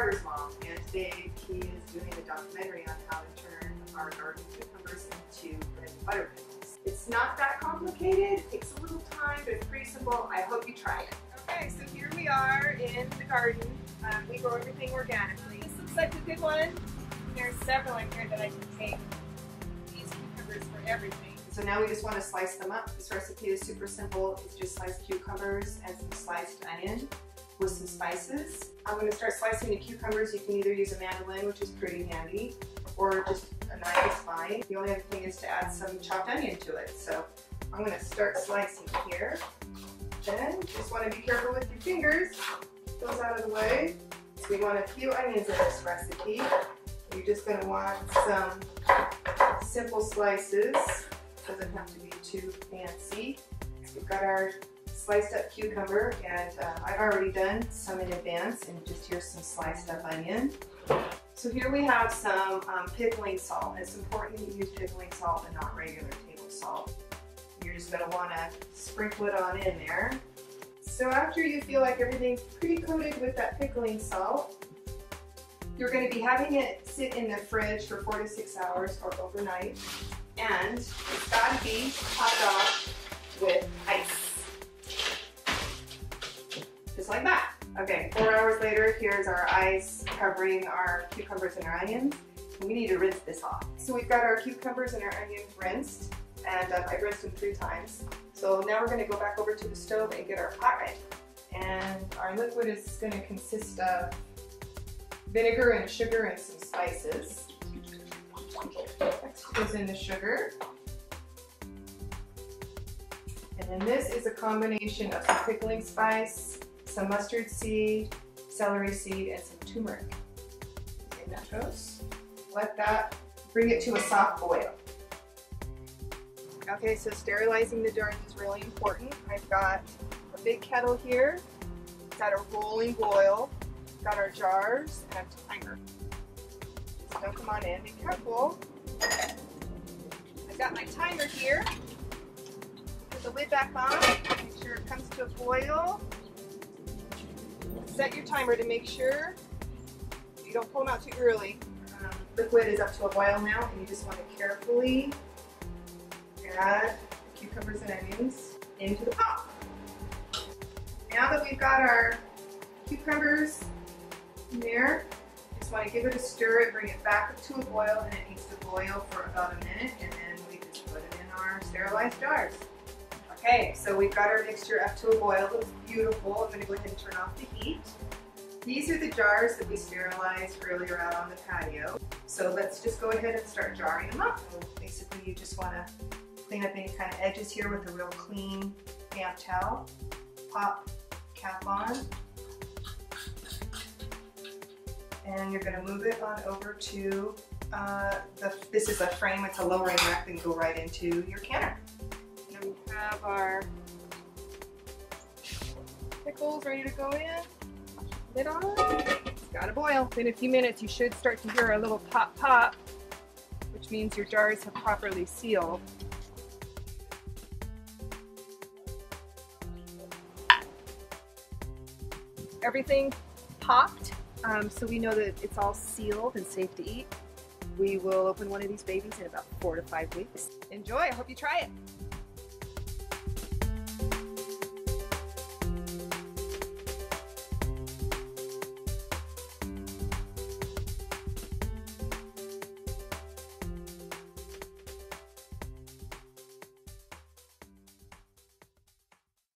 Carter's mom, and today he is doing a documentary on how to turn our garden cucumbers into bread and butter pickles. It's not that complicated, it takes a little time, but it's pretty simple. I hope you try it. Okay, so here we are in the garden. We grow everything organically. This looks like a good one. There's several in here that I can take. These cucumbers for everything. So now we just want to slice them up. This recipe is super simple. It's just sliced cucumbers and some sliced onion with some spices. I'm going to start slicing the cucumbers. You can either use a mandolin, which is pretty handy, or just a knife is fine. The only other thing is to add some chopped onion to it. So I'm going to start slicing here. Then just want to be careful with your fingers. Those out of the way. So we want a few onions in this recipe. You're just going to want some simple slices. Doesn't have to be too fancy. So we've got our sliced up cucumber, and I've already done some in advance, and just here's some sliced up onion. So here we have some pickling salt. It's important that you use pickling salt and not regular table salt. You're just going to want to sprinkle it on in there. So after you feel like everything's pretty coated with that pickling salt, you're going to be having it sit in the fridge for 4 to 6 hours or overnight, and it's got to be topped off with ice. Just like that. Okay, 4 hours later, here's our ice covering our cucumbers and our onions. We need to rinse this off. So we've got our cucumbers and our onions rinsed, and I've rinsed them 3 times. So now we're going to go back over to the stove and get our pot ready. And our liquid is going to consist of vinegar and sugar and some spices. Next goes in the sugar. And then this is a combination of some pickling spice, some mustard seed, celery seed, and some turmeric. Okay, that goes. Let that bring it to a soft boil. Okay, so sterilizing the jars is really important. I've got a big kettle here. It's got a rolling boil. Got our jars and a timer. Just dump them on in. Be careful. I've got my timer here. Put the lid back on. Make sure it comes to a boil. Set your timer to make sure you don't pull them out too early. Liquid is up to a boil now, and you just want to carefully add the cucumbers and onions into the pot. Now that we've got our cucumbers in there, just want to give it a stir and bring it back up to a boil, and it needs to boil for about a minute, and then we just put it in our sterilized jars. Okay, so we've got our mixture up to a boil. It looks beautiful. I'm going to go ahead and turn off the heat. These are the jars that we sterilized earlier out on the patio. So let's just go ahead and start jarring them up. So basically, you just want to clean up any kind of edges here with a real clean damp towel. Pop cap on. And you're going to move it on over to, this is a frame, it's a lowering rack that can go right into your canner. And we have our pickles ready to go in. Lid on. It's got to boil. In a few minutes you should start to hear a little pop pop, which means your jars have properly sealed. Everything popped. So we know that it's all sealed and safe to eat. We will open one of these babies in about 4 to 5 weeks. Enjoy, I hope you try it.